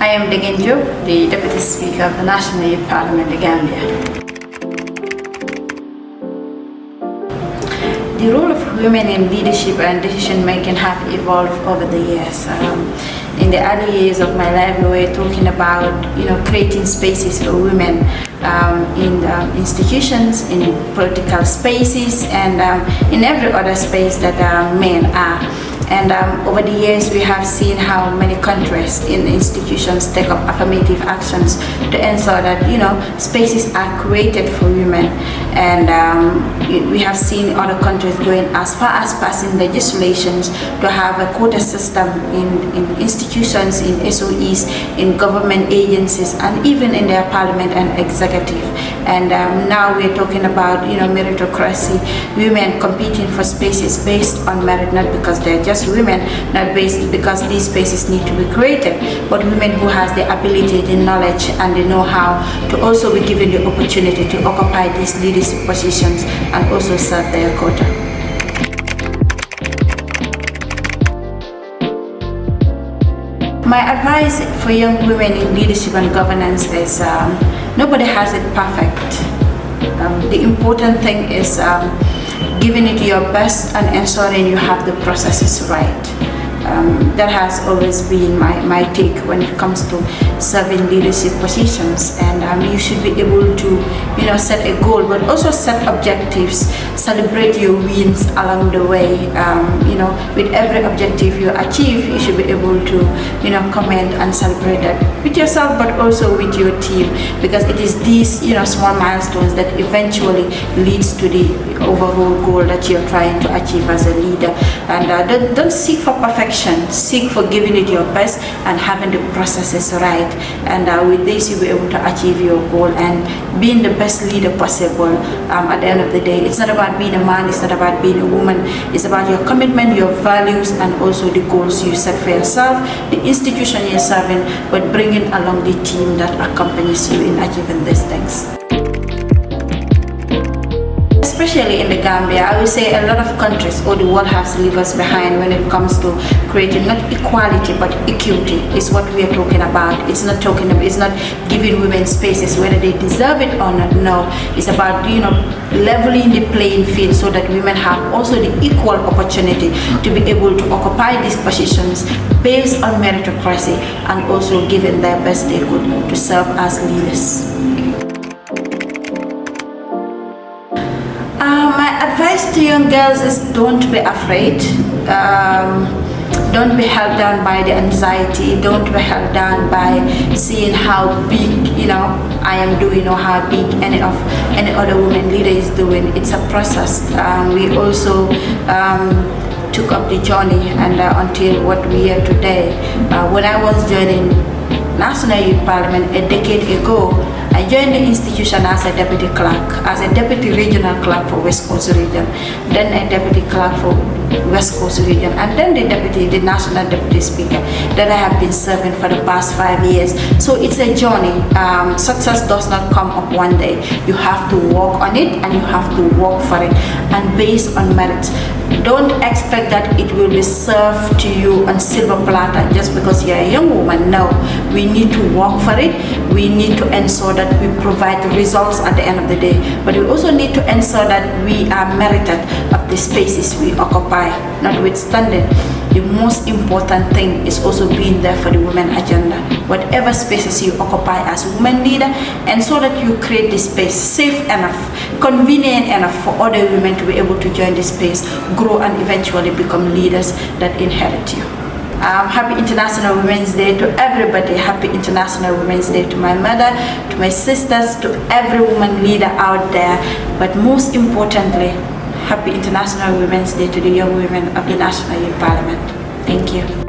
I am Ndegen Jobe, the Deputy Speaker of the National Youth Parliament of Gambia. The role of women in leadership and decision making have evolved over the years. In the early years of my life, we were talking about creating spaces for women in institutions, in political spaces, and in every other space that men are. And over the years, we have seen how many countries in institutions take up affirmative actions to ensure that spaces are created for women. And we have seen other countries going as far as passing legislations to have a quota system in institutions, in SOEs, in government agencies, and even in their parliament and executive. And now we're talking about meritocracy, women competing for spaces based on merit, not because they're just women, not based because these spaces need to be created, but women who has the ability, the knowledge, and the know-how to also be given the opportunity to occupy these leadership positions and also serve their quota. My advice for young women in leadership and governance is nobody has it perfect. The important thing is giving it your best and ensuring you have the processes right. That has always been my take when it comes to serving leadership positions. And you should be able to set a goal, but also set objectives, celebrate your wins along the way. With every objective you achieve, you should be able to comment and celebrate that with yourself, but also with your team, because it is these small milestones that eventually leads to the overall goal that you're trying to achieve as a leader. And don't seek for perfection, seek for giving it your best and having the processes right. And with this, you'll be able to achieve your goal and being the best leader possible. At the end of the day, it's not about being a man, it's not about being a woman, it's about your commitment, your values, and also the goals you set for yourself, the institution you're serving, but bringing along the team that accompanies you in achieving these things. Especially in the Gambia, I would say a lot of countries or the world has left us behind when it comes to creating not equality but equity is what we are talking about. It's not giving women spaces whether they deserve it or not. No, it's about leveling the playing field so that women have also the equal opportunity to be able to occupy these positions based on meritocracy and also giving their best they could to serve as leaders. My advice to young girls is don't be afraid. Don't be held down by the anxiety. Don't be held down by seeing how big I am doing or how big any other woman leader is doing. It's a process. We also took up the journey and until what we are today. When I was joining National Youth Parliament a decade ago, I joined the institution as a deputy clerk, as a deputy regional clerk for West Coast region, then a deputy clerk for West Coast region, and then the national deputy speaker that I have been serving for the past 5 years. So it's a journey. Success does not come up one day. You have to work on it and you have to work for it, and based on merit. Don't expect that it will be served to you on silver platter just because you're a young woman. No, we need to work for it. We need to ensure that we provide the results at the end of the day. But we also need to ensure that we are merited of the spaces we occupy. Notwithstanding, the most important thing is also being there for the women agenda. Whatever spaces you occupy as a woman leader, and so that you create this space safe enough, convenient enough for other women to be able to join this space, grow, and eventually become leaders that inherit you. Happy International Women's Day to everybody. Happy International Women's Day to my mother, to my sisters, to every woman leader out there. But most importantly, Happy International Women's Day to the young women of the National Youth Parliament. Thank you.